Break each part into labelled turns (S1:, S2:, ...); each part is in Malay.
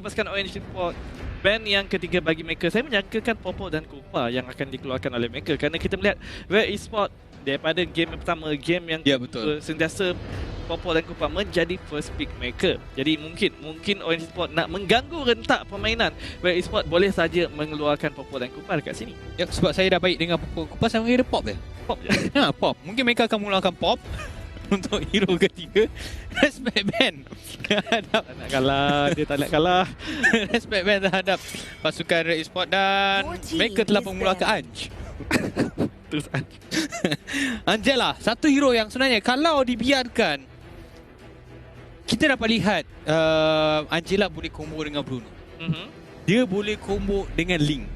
S1: pasukan Orange Sport, band yang ketiga bagi mereka, saya menyangkakan Popo dan Kupa yang akan dikeluarkan oleh mereka, kerana kita melihat Red Esport daripada game yang pertama, game yang
S2: betul.
S1: sentiasa Popo dan Kupa menjadi first pick mereka. Jadi mungkin Orange Sport nak mengganggu rentak permainan Red Esport, boleh saja mengeluarkan Popo dan Kupa dekat sini.
S2: Ya, sebab saya dah baik dengan Popo Kupa, saya mengira Pop je.
S1: Pop je.
S2: Ha, Pop. Mungkin mereka akan mengeluarkan Pop untuk hero ketiga. Respect band terhadap
S1: Tak nak kalah, dia tak nak kalah.
S2: Respect band terhadap pasukan Red Esport, dan mereka telah mengeluarkan Anj.
S1: Terus
S2: Angela, satu hero yang sebenarnya kalau dibiarkan, kita dapat lihat Angela boleh combo dengan Bruno. Dia boleh combo dengan Link.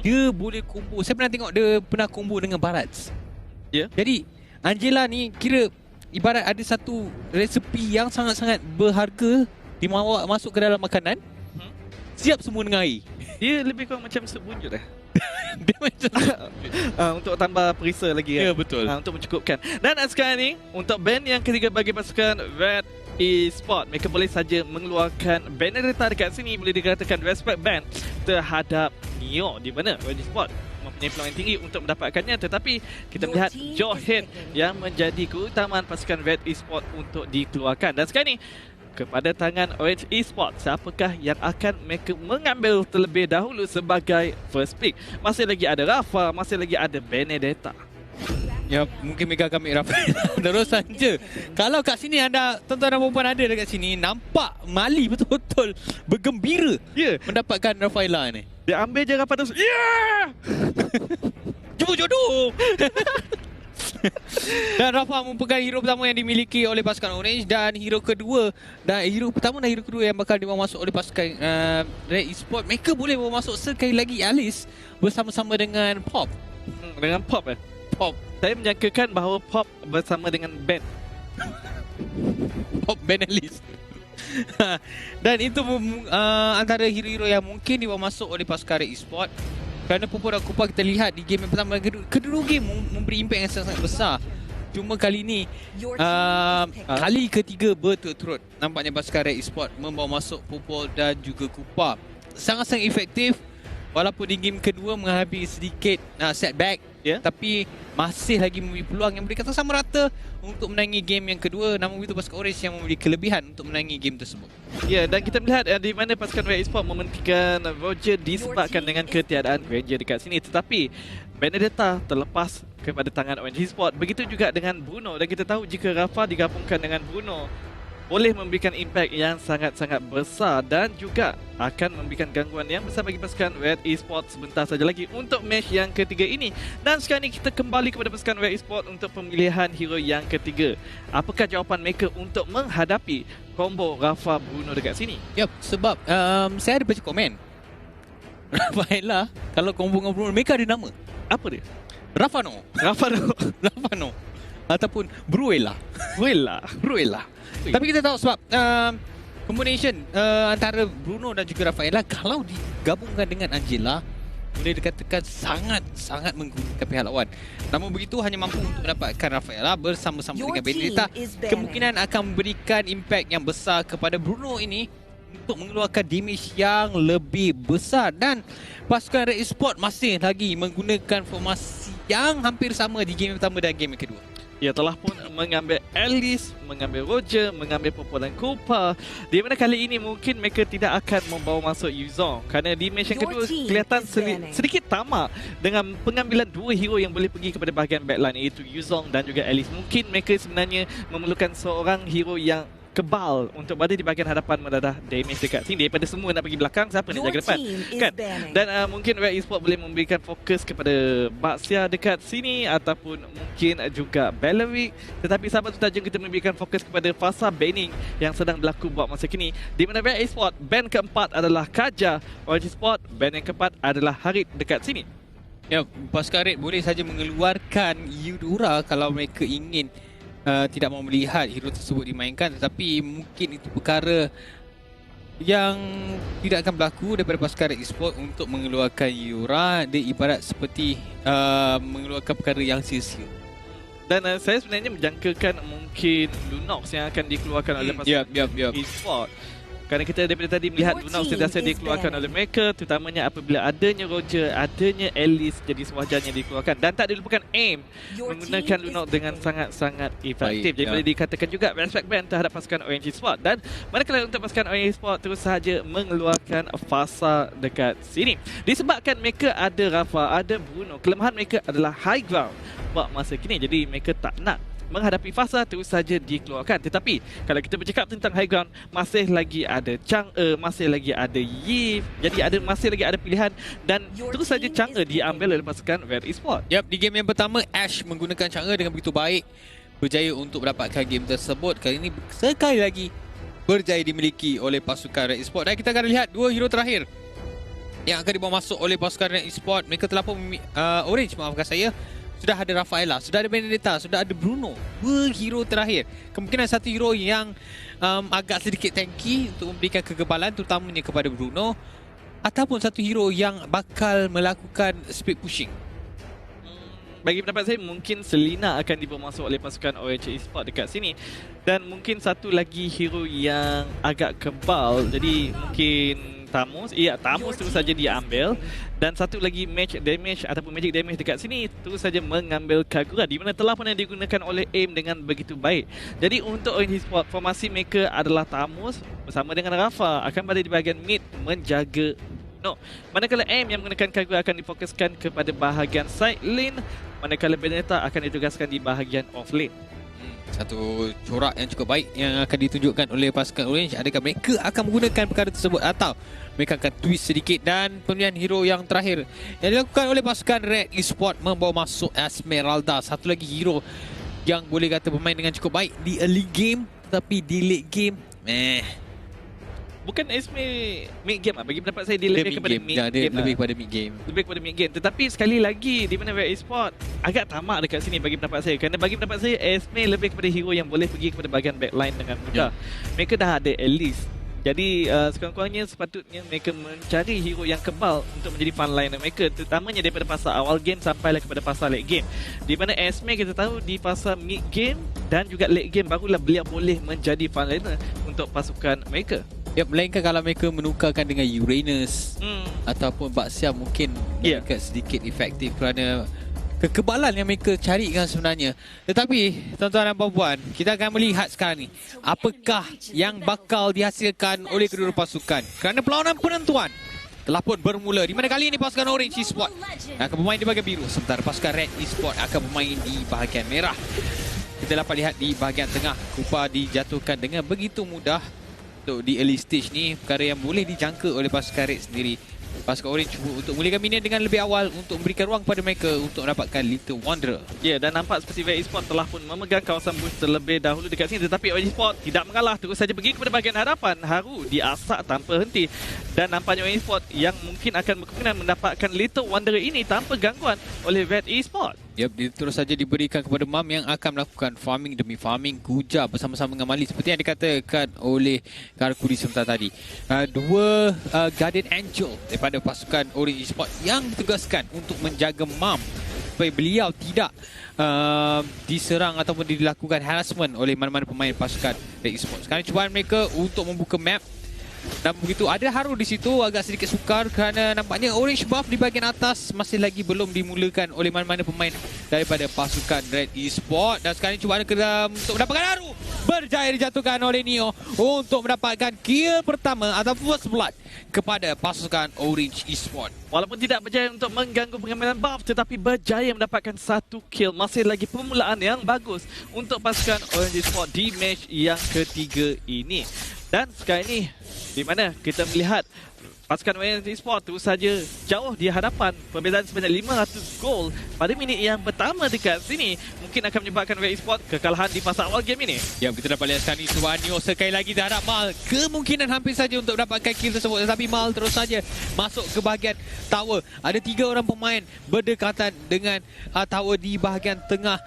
S2: Dia boleh combo. Saya pernah tengok dia pernah combo dengan Barats.
S1: Ya.
S2: Jadi Angela ni kira ibarat ada satu resepi yang sangat-sangat berharga dibawa masuk ke dalam makanan. Siap semua dengan air.
S1: Dia lebih kurang macam sup bunjut
S2: Dia macam
S1: untuk tambah perisa lagi kan?
S2: Ya, betul.
S1: Untuk mencukupkan. Dan sekarang ni untuk band yang ketiga bagi pasukan Red Esport, mereka boleh saja mengeluarkan Benedetta dekat sini. Boleh dikatakan respect band terhadap Neo, di mana Red Esport mempunyai peluang yang tinggi untuk mendapatkannya, tetapi kita melihat Johead yang menjadi keutamaan pasukan Red Esport untuk dikeluarkan. Dan sekarang ni kepada tangan Orange Esport, siapakah yang akan mereka mengambil terlebih dahulu sebagai first pick? Masih lagi ada Rafa, masih lagi ada Benedetta.
S2: Ya, mungkin mereka akan ambil Rafael terus saja. Kalau kat sini ada tuan-tuan dan perempuan ada dekat sini, nampak Mali betul-betul bergembira mendapatkan Rafaela ni.
S1: Dia ambil je Rafa terus. Yeah!
S2: Jumpa jodoh. Dan Rafa merupakan hero pertama yang dimiliki oleh pasukan Orange, dan hero kedua, dan hero pertama dan hero kedua yang bakal dibawa masuk oleh pasukan Red Esport. Mereka boleh bawa masuk sekali lagi Alice bersama-sama dengan Pop.
S1: Dengan Pop
S2: Pop.
S1: Saya menyangkakan bahawa Pop bersama dengan Ben.
S2: Pop Ben Alice. Dan itu antara hero-hero yang mungkin dibawa masuk oleh pasukan Red Esport. Kerana Popo dan Kupa kita lihat di game yang pertama dan kedua game memberi impak yang sangat besar. Cuma kali ni kali ketiga berturut-turut nampaknya pasukan Red Esport membawa masuk Popo dan juga Kupa. Sangat-sangat efektif. Walaupun di game kedua menghadapi sedikit setback, tapi masih lagi memberi peluang yang boleh kata sama rata untuk menangi game yang kedua. Namun begitu pasukan Orange yang memiliki kelebihan untuk menangi game tersebut.
S1: Ya, dan kita melihat di mana pasukan Red Esport mementingkan Roger disebabkan dengan ketiadaan Ranger dekat sini. Tetapi Benedetta terlepas kepada tangan Orange Esport. Begitu juga dengan Bruno, dan kita tahu jika Rafa digabungkan dengan Bruno boleh memberikan impak yang sangat-sangat besar, dan juga akan memberikan gangguan yang besar bagi pasukan Red Esport sebentar saja lagi untuk match yang ketiga ini. Dan sekarang ni kita kembali kepada pasukan Red Esport untuk pemilihan hero yang ketiga. Apakah jawapan mereka untuk menghadapi combo Rafa Bruno dekat sini?
S2: Yep, sebab saya ada baca komen Rafaela kalau combo dengan Bruno, mereka ada nama.
S1: Apa dia?
S2: Rafano Rafano ataupun Bruella. Tapi kita tahu sebab combination antara Bruno dan juga Rafaela kalau digabungkan dengan Angela boleh dikatakan sangat menggunakan pihak lawan. Namun begitu hanya mampu untuk mendapatkan Rafaela bersama-sama dengan Benedetta, kemungkinan akan memberikan impact yang besar kepada Bruno ini untuk mengeluarkan damage yang lebih besar. Dan pasukan Red Esport masih lagi menggunakan formasi yang hampir sama di game pertama dan game kedua.
S1: Ia telah pun mengambil Alice, mengambil Roger, mengambil Popo dan Kupa. Di mana kali ini mungkin mereka tidak akan membawa masuk Yuzong, kerana di match yang kedua kelihatan sedikit tamak dengan pengambilan dua hero yang boleh pergi kepada bahagian backline, iaitu Yuzong dan juga Alice. Mungkin mereka sebenarnya memerlukan seorang hero yang kebal untuk berada di bahagian hadapan mendadah damage dekat sini. Daripada semua nak pergi belakang, siapa nak jaga depan kan? Dan mungkin Red Esport boleh memberikan fokus kepada Baxia dekat sini, ataupun mungkin juga Belleric. Tetapi sahabat Tutajung, kita memberikan fokus kepada fasa banning yang sedang berlaku buat masa kini, di mana Red Esport band keempat adalah Kaja, Orange Esport band yang keempat adalah Harit dekat sini.
S2: Ya, pasukan Red boleh saja mengeluarkan Eudora kalau mereka ingin tidak mahu melihat hero tersebut dimainkan, tetapi mungkin itu perkara yang tidak akan berlaku daripada pasukan Red Esport untuk mengeluarkan Eudora. Dia ibarat seperti mengeluarkan perkara yang sia-sia.
S1: Dan saya sebenarnya menjangkakan mungkin Lunox yang akan dikeluarkan oleh pasukan Esport. Kerana kita daripada tadi melihat Luna sentiasa dikeluarkan oleh mereka, terutamanya apabila adanya Roger, adanya Alice jadi sewajarnya dikeluarkan. Dan tak dilupakan AIM menggunakan Luna dengan sangat-sangat efektif. Jadi boleh dikatakan juga respect band terhadap pasukan Orange Sport. Dan manakala untuk pasukan Orange Sport terus sahaja mengeluarkan Fasa dekat sini. Disebabkan mereka ada Rafa, ada Bruno, kelemahan mereka adalah high ground buat masa kini. Jadi mereka tak nak menghadapi Fasa, terus saja dikeluarkan. Tetapi kalau kita bercakap tentang high ground, masih lagi ada Chang'e, masih lagi ada Yi. Jadi masih lagi ada pilihan dan terus saja Chang'e diambil oleh pasukan Red Esport.
S2: Yap, di game yang pertama Ash menggunakan Chang'e dengan begitu baik, berjaya untuk mendapatkan game tersebut. Kali ini sekali lagi berjaya dimiliki oleh pasukan Red Esport. Dan kita akan lihat dua hero terakhir yang akan dibawa masuk oleh pasukan Red Esport. Mereka telah pun Orange, maafkan saya, sudah ada Rafaela, sudah ada Benedetta, sudah ada Bruno. Dua hero terakhir. Kemungkinan satu hero yang agak sedikit tanky untuk memberikan kekebalan, terutamanya kepada Bruno. Ataupun satu hero yang bakal melakukan speed pushing.
S1: Bagi pendapat saya, mungkin Selena akan dibawa masuk oleh pasukan Orange Esport dekat sini. Dan mungkin satu lagi hero yang agak kebal. Jadi mungkin Tamus. Ya, Tamus terus saja diambil. Dan satu lagi match damage ataupun magic damage dekat sini terus saja mengambil Kagura, di mana telah pernah digunakan oleh AIM dengan begitu baik. Jadi untuk Orange Sport, formasi mereka adalah Tamus bersama dengan Rafa akan berada di bahagian mid menjaga no. Manakala AIM yang menggunakan Kagura akan difokuskan kepada bahagian side lane, manakala Benedetta akan ditugaskan di bahagian off lane.
S2: Satu corak yang cukup baik yang akan ditunjukkan oleh pasukan Orange. Adakah mereka akan menggunakan perkara tersebut atau mereka akan twist sedikit? Dan pemilihan hero yang terakhir yang dilakukan oleh pasukan Red Esport membawa masuk Esmeralda. Satu lagi hero yang boleh kata bermain dengan cukup baik di early game, tetapi di late game
S1: bukan Esme mid game lah. Bagi pendapat saya dia lebih kepada mid game.
S2: Lebih kepada mid game.
S1: Lebih kepada mid game. Tetapi sekali lagi di mana Red Esport agak tamak dekat sini bagi pendapat saya. Kerana bagi pendapat saya Esme lebih kepada hero yang boleh pergi kepada bahagian backline dengan mudah. Mereka dah ada Alice. Jadi sekurang-kurangnya sepatutnya mereka mencari hero yang kebal untuk menjadi frontliner mereka, terutamanya daripada fasa awal game sampailah kepada fasa late game. Di mana Esme kita tahu di fasa mid game dan juga late game barulah beliau boleh menjadi frontliner untuk pasukan mereka.
S2: Ya, melainkan kalau mereka menukarkan dengan Uranus ataupun Baxia mungkin mereka sedikit efektif kerana kekebalan yang mereka carikan sebenarnya. Tetapi tuan-tuan dan puan-puan, kita akan melihat sekarang ni apakah yang bakal dihasilkan oleh kedua pasukan. Kerana perlawanan penentuan telah pun bermula, di mana kali ini pasukan Orange Esport akan bermain di bahagian biru, sementara pasukan Red Esport akan bermain di bahagian merah. Kita dapat lihat di bahagian tengah, Kupa dijatuhkan dengan begitu mudah untuk di early stage ni, perkara yang boleh dijangka oleh pasukan Red sendiri. Pasukan Orange cuba untuk memulihkan minion dengan lebih awal untuk memberikan ruang kepada mereka untuk mendapatkan Little Wanderer.
S1: Ya, dan nampak seperti Red Esport telah pun memegang kawasan boost terlebih dahulu dekat sini, tetapi Orange Esport tidak mengalah, terus saja pergi kepada bahagian hadapan. Haru diasak tanpa henti dan nampaknya Orange Esport yang mungkin akan berkemungkinan mendapatkan Little Wanderer ini tanpa gangguan oleh Red Esport.
S2: Yep, dia terus saja diberikan kepada Mam yang akan melakukan farming demi farming, Kuja bersama-sama dengan Mali seperti yang dikatakan oleh Karkuri sebentar tadi. Dua Guardian Angel daripada pasukan Orange Esport yang ditugaskan untuk menjaga Mam supaya beliau tidak diserang ataupun dilakukan harassment oleh mana-mana pemain pasukan Red Esport. Sekarang cubaan mereka untuk membuka map. Dan begitu ada Haru di situ, agak sedikit sukar kerana nampaknya orange buff di bahagian atas masih lagi belum dimulakan oleh mana-mana pemain daripada pasukan Red Esport. Dan sekarang cuba ada untuk mendapatkan Haru, berjaya dijatuhkan oleh Neo untuk mendapatkan kill pertama atau first blood kepada pasukan Orange Esport.
S1: Walaupun tidak berjaya untuk mengganggu pengambilan buff, tetapi berjaya mendapatkan satu kill. Masih lagi permulaan yang bagus untuk pasukan Orange Esport di match yang ketiga ini. Dan sekarang ini di mana kita melihat pasukan Orange Esport terus saja jauh di hadapan, perbezaan sebanyak 500 gol pada minit yang pertama dekat sini mungkin akan menyebabkan Red Esport kekalahan di fasa awal game ini.
S2: Ya, kita dapat lihat sekarang ni cubaan Neo sekali lagi terhadap Mal. Kemungkinan hampir saja untuk mendapatkan kill tersebut, tetapi Mal terus saja masuk ke bahagian tower. Ada 3 orang pemain berdekatan dengan tower di bahagian tengah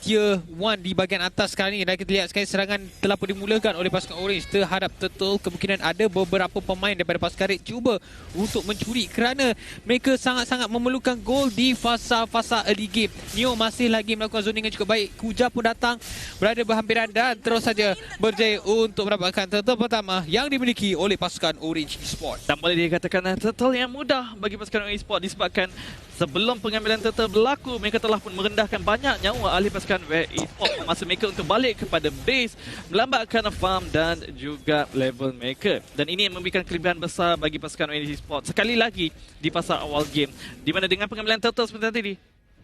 S2: tier 1 di bahagian atas sekarang ni. Dan kita lihat sekali serangan telah pun dimulakan oleh pasukan Orange terhadap Turtle. Kemungkinan ada beberapa pemain daripada pasukan Red cuba untuk mencuri kerana mereka sangat-sangat memerlukan gol di fasa-fasa early game. Neo masih lagi melakukan zoning yang cukup baik. Kuja pun datang berada berhampiran dan terus saja berjaya untuk mendapatkan Turtle pertama yang dimiliki oleh pasukan Orange Esports.
S1: Dan boleh dikatakan Turtle yang mudah bagi pasukan Orange Esports disebabkan sebelum pengambilan Turtle berlaku, mereka telah pun merendahkan banyak nyawa ahli pasukan Red Esports masa mereka untuk balik kepada base, melambatkan farm dan juga level mereka. Dan ini memberikan kelebihan besar bagi pasukan Orange Esports sekali lagi di fasa awal game, di mana dengan pengambilan Turtle sebentar tadi,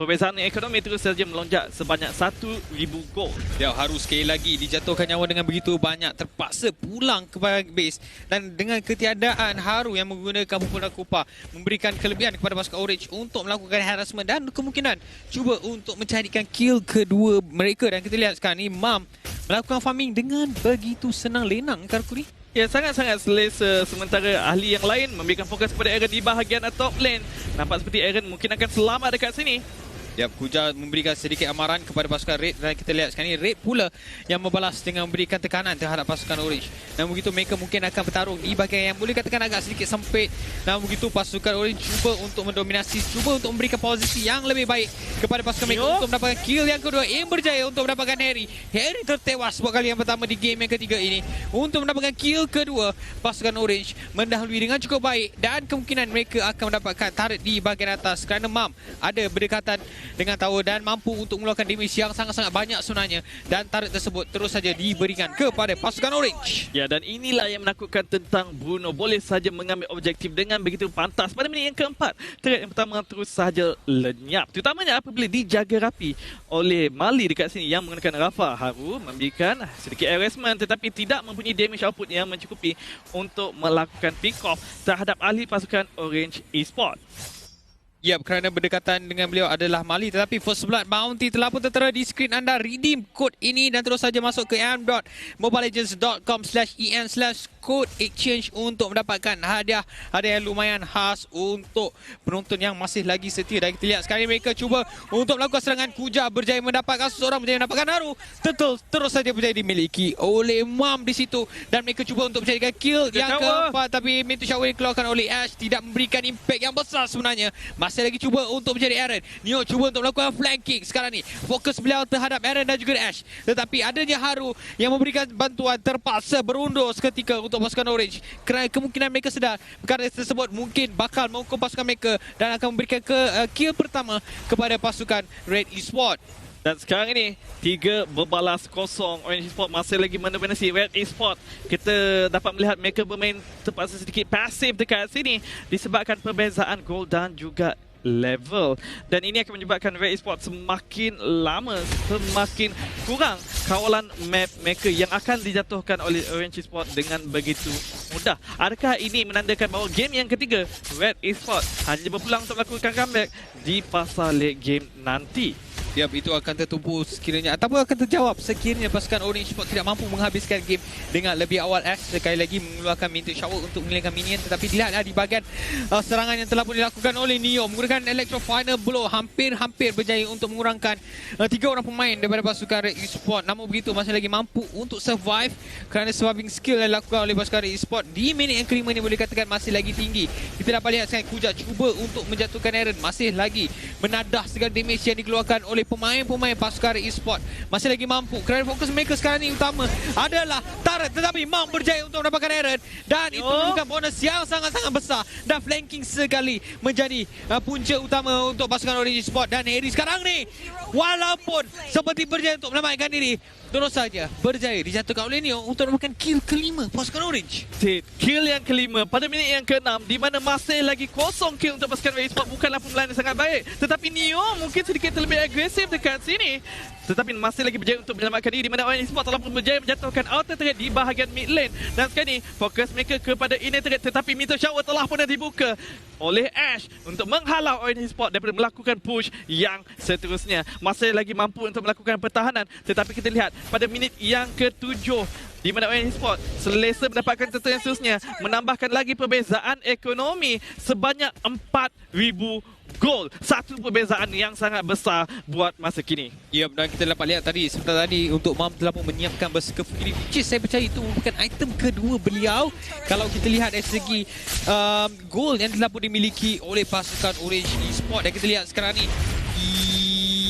S1: perbezaan ekonomi terus saja melonjak sebanyak 1,000 gol.
S2: Dia harus sekali lagi dijatuhkan nyawa dengan begitu banyak, terpaksa pulang kepada base. Dan dengan ketiadaan Haru yang menggunakan pupulan kupa, memberikan kelebihan kepada pasukan Orange untuk melakukan harassment dan kemungkinan cuba untuk mencarikan kill kedua mereka. Dan kita lihat sekarang ni Mam melakukan farming dengan begitu senang lenang, Karkuri.
S1: Ya, sangat-sangat selesa. Sementara ahli yang lain memberikan fokus kepada Aaron di bahagian top lane. Nampak seperti Aaron mungkin akan selamat dekat sini.
S2: Yap, Kuja memberikan sedikit amaran kepada pasukan Red dan kita lihat sekarang ni Red pula yang membalas dengan memberikan tekanan terhadap pasukan Orange. Dan begitu mereka mungkin akan bertarung di bahagian yang boleh katakan agak sedikit sempit. Dan begitu pasukan Orange cuba untuk mendominasi, cuba untuk memberikan posisi yang lebih baik kepada pasukan mereka untuk mendapatkan kill yang kedua. Aim berjaya untuk mendapatkan Harry. Harry tertewas buat kali yang pertama di game yang ketiga ini. Untuk mendapatkan kill kedua, pasukan Orange mendahului dengan cukup baik dan kemungkinan mereka akan mendapatkan turret di bahagian atas kerana Mam ada berdekatan dengan tower dan mampu untuk mengeluarkan damage yang sangat-sangat banyak sebenarnya. Dan turret tersebut terus saja diberikan kepada pasukan Orange.
S1: Ya, dan inilah yang menakutkan tentang Bruno. Boleh saja mengambil objektif dengan begitu pantas. Pada minit yang keempat, turret yang pertama terus saja lenyap. Terutamanya apabila dijaga rapi oleh Mali dekat sini yang menggunakan Rafa. Haru memberikan sedikit harassment tetapi tidak mempunyai damage output yang mencukupi untuk melakukan pick off terhadap ahli pasukan Orange Esports.
S2: Ya, kerana berdekatan dengan beliau adalah Mali. Tetapi First Blood Bounty telah pun tertera di skrin anda. Redeem kod ini dan terus saja masuk ke am.mobilelegends.com/en/code exchange untuk mendapatkan hadiah yang lumayan khas untuk penonton yang masih lagi setia. Dan kita lihat sekarang mereka cuba untuk melakukan serangan. Kuja berjaya mendapatkan seorang, berjaya mendapatkan Haru. Terus saja berjaya dimiliki oleh Mam di situ. Dan mereka cuba untuk mencarikan kill yang keempat. Tapi Meteor Shower dikeluarkan oleh Ash. Tidak memberikan impact yang besar sebenarnya. Masih lagi cuba untuk mencari Aaron. Neo cuba untuk melakukan flanking. Sekarang ni fokus beliau terhadap Aaron dan juga Ash. Tetapi adanya Haru yang memberikan bantuan terpaksa berundur seketika untuk pasukan Orange. Kerana kemungkinan mereka sedar perkara tersebut mungkin bakal menghukum pasukan mereka dan akan memberikan kill pertama kepada pasukan Red Esports.
S1: Dan sekarang ini 3 berbalas kosong. Orange Esports masih lagi mendominasi Red Esports. Kita dapat melihat mereka bermain terpaksa sedikit pasif dekat sini disebabkan perbezaan gol dan juga level. Dan ini akan menyebabkan Red Esports semakin lama semakin kurang kawalan map mereka yang akan dijatuhkan oleh Orange Esports dengan begitu mudah. Adakah ini menandakan bahawa game yang ketiga Red Esports hanya berpeluang untuk melakukan comeback di fasa late game nanti?
S2: Yap, itu akan tertumpu sekiranya ataupun akan terjawab sekiranya pasukan Orange Esports tidak mampu menghabiskan game dengan lebih awal. Ash sekali lagi mengeluarkan Meteor Shower untuk menghilangkan minion. Tetapi dilihatlah di bahagian serangan yang telah pun dilakukan oleh Neo menggunakan Electro Final Blow. Hampir berjaya untuk mengurangkan 3 orang pemain daripada pasukan Red Esports. Namun begitu masih lagi mampu untuk survive kerana surviving skill yang dilakukan oleh pasukan Red Esports di minit yang kelima ini boleh katakan masih lagi tinggi. Kita dapat lihat sekarang Kuja cuba untuk menjatuhkan Aaron. Masih lagi menadah segala damage yang dikeluarkan oleh pemain-pemain pasukan Red Esports. Masih lagi mampu kerana fokus mereka sekarang ni utama adalah turret. Tetapi Mam berjaya untuk mendapatkan Aaron dan itu menunjukkan bonus yang sangat-sangat besar dan flanking sekali menjadi punca utama untuk pasukan Orange Esports. Dan Harry sekarang ni walaupun seperti berjaya untuk menyelamatkan diri, terus saja berjaya dijatuhkan oleh Neo untuk mendapatkan kill kelima pasukan Orange.
S1: Kill yang kelima pada minit yang ke-6 di mana masih lagi kosong kill untuk pasukan Red Esports. Bukanlah pembelaan yang sangat baik, tetapi Neo mungkin sedikit lebih agresif dekat sini. Tetapi masih lagi berjaya untuk menyelamatkan diri di mana Orange Esports telah pun berjaya menjatuhkan outer turret di bahagian mid lane. Dan sekarang ni fokus mereka kepada inner turret, tetapi Meteor Shower telah pun dibuka oleh Ash untuk menghalau Orange Esports daripada melakukan push yang seterusnya. Masih lagi mampu untuk melakukan pertahanan, tetapi kita lihat pada minit yang ke-7 di mana Orange Esports selesa mendapatkan turtle yang seterusnya, menambahkan lagi perbezaan ekonomi sebanyak 4,000 gol. Satu perbezaan yang sangat besar buat masa kini.
S2: Ya, dan kita dapat lihat tadi, sebentar tadi untuk Mam telah pun menyiapkan berserker kiri, which is saya percaya itu merupakan item kedua beliau. Kalau kita lihat dari segi gol yang telah pun dimiliki oleh pasukan Orange Esports, dan kita lihat sekarang ni,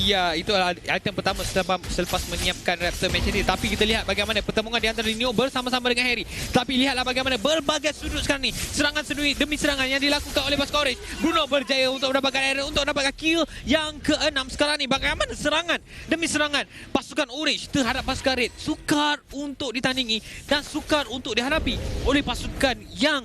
S2: ya, itu adalah item pertama selepas menyiapkan Raptor match ini. Tapi kita lihat bagaimana pertemuan di antara Neo bersama-sama dengan Harry. Tapi lihatlah bagaimana berbagai sudut sekarang ni. Serangan sendiri demi serangan yang dilakukan oleh pasukan Orange. Bruno berjaya untuk mendapatkan error, untuk mendapatkan kill yang ke-6 sekarang ni. Bagaimana serangan demi serangan pasukan Orange terhadap pasukan Red. Sukar untuk ditandingi dan sukar untuk dihadapi oleh pasukan yang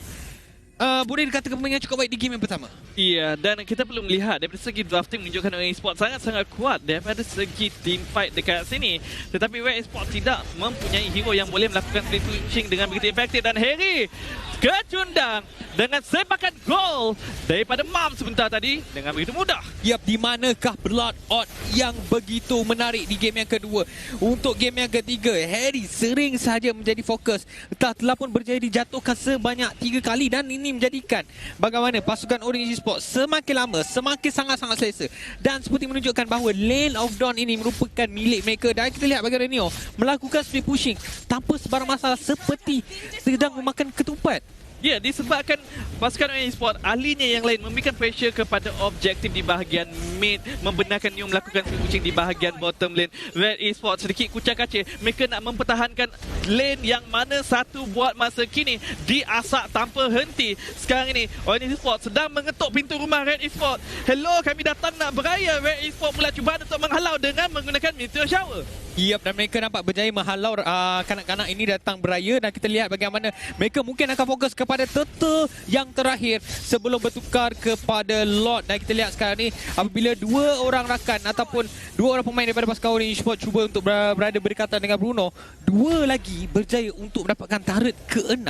S2: boleh dikatakan pemain yang cukup baik di game yang pertama.
S1: Iya, dan kita perlu melihat daripada segi drafting menunjukkan Red Esports sangat-sangat kuat daripada segi team fight dekat sini. Tetapi Red Esports tidak mempunyai hero yang boleh melakukan split pushing dengan begitu efektif. Dan Harry kecundang dengan sepakan gol daripada Mam sebentar tadi dengan begitu mudah.
S2: Yap, di manakah Blood Odd yang begitu menarik di game yang kedua? Untuk game yang ketiga, Harry sering sahaja menjadi fokus. Telah pun berjaya dijatuhkan sebanyak 3 kali, dan ini menjadikan bagaimana pasukan Orange Esports semakin lama semakin sangat-sangat selesa, dan seperti menunjukkan bahawa Lane of Dawn ini merupakan milik mereka. Dan kita lihat bagaimana Neo melakukan split pushing tanpa sebarang masalah, seperti sedang memakan ketupat.
S1: Ya, disebabkan pasukan Orange Esports ahlinya yang lain memberikan pressure kepada objektif di bahagian mid, membenarkan Neo melakukan switching di bahagian bottom lane. Red Esports sedikit kucak-kacir, mereka nak mempertahankan lane yang mana satu buat masa kini diasak tanpa henti. Sekarang ini Orange Esports sedang mengetuk pintu rumah Red Esports. Hello, kami datang nak beraya. Red Esports mula cuba untuk menghalau dengan menggunakan meteor shower.
S2: Yap, dan mereka nampak berjaya menghalau kanak-kanak ini datang beraya, dan kita lihat bagaimana mereka mungkin akan fokus kepada Turtle yang terakhir sebelum bertukar kepada Lord. Dan kita lihat sekarang ni apabila dua orang rakan ataupun dua orang pemain daripada pasukan Orange Esports cuba untuk berada berdekatan dengan Bruno, dua lagi berjaya untuk mendapatkan turret ke-6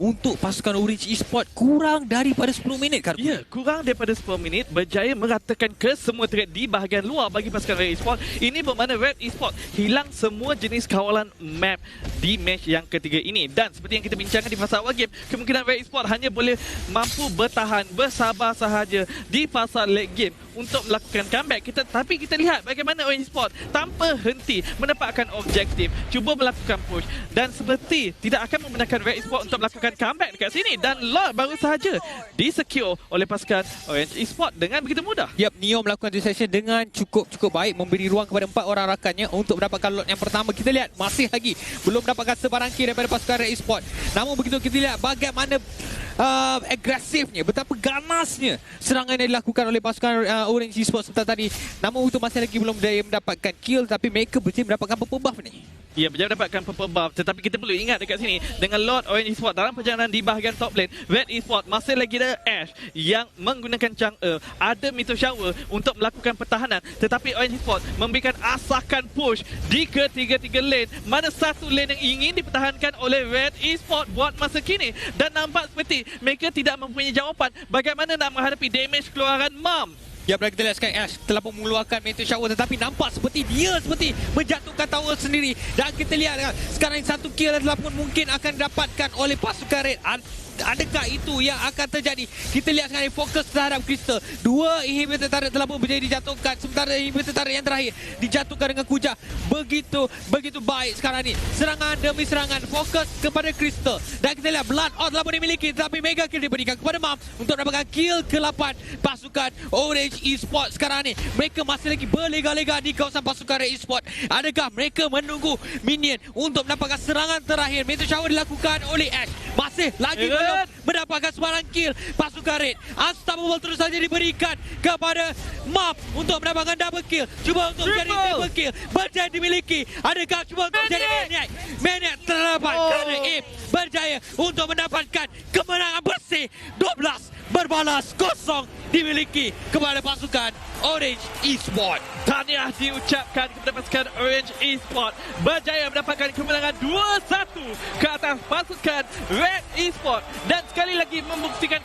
S2: untuk pasukan Orange Esports kurang daripada 10 minit kan?
S1: Ya, kurang daripada 10 minit berjaya meratakan ke semua threat di bahagian luar bagi pasukan Red Esports. Ini bermakna Red Esports hilang semua jenis kawalan map di match yang ketiga ini. Dan seperti yang kita bincangkan di fasa awal game, kemungkinan Red Esports hanya boleh mampu bertahan, bersabar sahaja di fasa late game untuk melakukan comeback. Tapi kita lihat bagaimana Orange Esports tanpa henti mendapatkan objektif, cuba melakukan push, dan seperti tidak akan membenarkan Red Esports untuk melakukan comeback dekat sini. Dan Lord baru sahaja disecure oleh pasukan Orange Esports dengan begitu mudah.
S2: Yap, Neo melakukan distraction dengan cukup baik, memberi ruang kepada 4 orang rakannya untuk mendapatkan Lord yang pertama. Kita lihat masih lagi belum mendapatkan sebarang kill daripada pasukan Red Esports. Namun begitu kita lihat bagaimana agresifnya, betapa ganasnya serangan yang dilakukan oleh pasukan Orange Esports sebentar tadi. Namun itu masih lagi belum berjaya mendapatkan kill, tapi mereka berjaya mendapatkan purple buff ni.
S1: Ya, berjaya mendapatkan purple buff. Tetapi kita perlu ingat dekat sini, dengan Lord Orange Esports dalam perjalanan di bahagian top lane, Red Esports masih lagi ada Ash yang menggunakan Chang'e, ada Meteor Shower untuk melakukan pertahanan. Tetapi Orange Esports memberikan asakan push di ketiga-tiga lane, mana satu lane yang ingin dipertahankan oleh Red Esports buat masa kini. Dan nampak seperti mereka tidak mempunyai jawapan bagaimana nak menghadapi damage keluaran Mam.
S2: Ya, kita lihat sekarang Ash telah pun mengeluarkan Meteor Shower, tetapi nampak seperti dia menjatuhkan tower sendiri. Dan kita lihat sekarang satu kill telah pun mungkin akan didapatkan oleh pasukan Red. Adakah itu yang akan terjadi? Kita lihat sekarang fokus terhadap Crystal. Dua inhibitor turret telah pun berjaya dijatuhkan, sementara inhibitor turret yang terakhir dijatuhkan dengan kujang. Begitu baik sekarang ni. Serangan demi serangan, fokus kepada Crystal. Dan kita lihat Blood Odd telah pun dimiliki, tetapi mega kill diberikan kepada Mam untuk mendapatkan kill ke-8 pasukan Orange Esports sekarang ni. Mereka masih lagi berlega-lega di kawasan pasukan Red Esports. Adakah mereka menunggu minion untuk mendapatkan serangan terakhir? Meteor Shower dilakukan oleh Ash. Masih lagi belum mendapatkan sebarang kill pasukan Red. Unstoppable terus saja diberikan kepada Map untuk mendapatkan double kill. Cuba untuk jadi triple kill, berjaya dimiliki. Adakah cuba untuk jadi Maniac terdapat kerana Ape berjaya untuk mendapatkan kemenangan bersih. 12 berbalas 0 dimiliki kepada pasukan Orange Esports.
S1: Tahniah diucapkan kepada pasukan Orange Esports berjaya mendapatkan kemenangan 2-1 ke atas pasukan Red Esports, dan sekali lagi membuktikan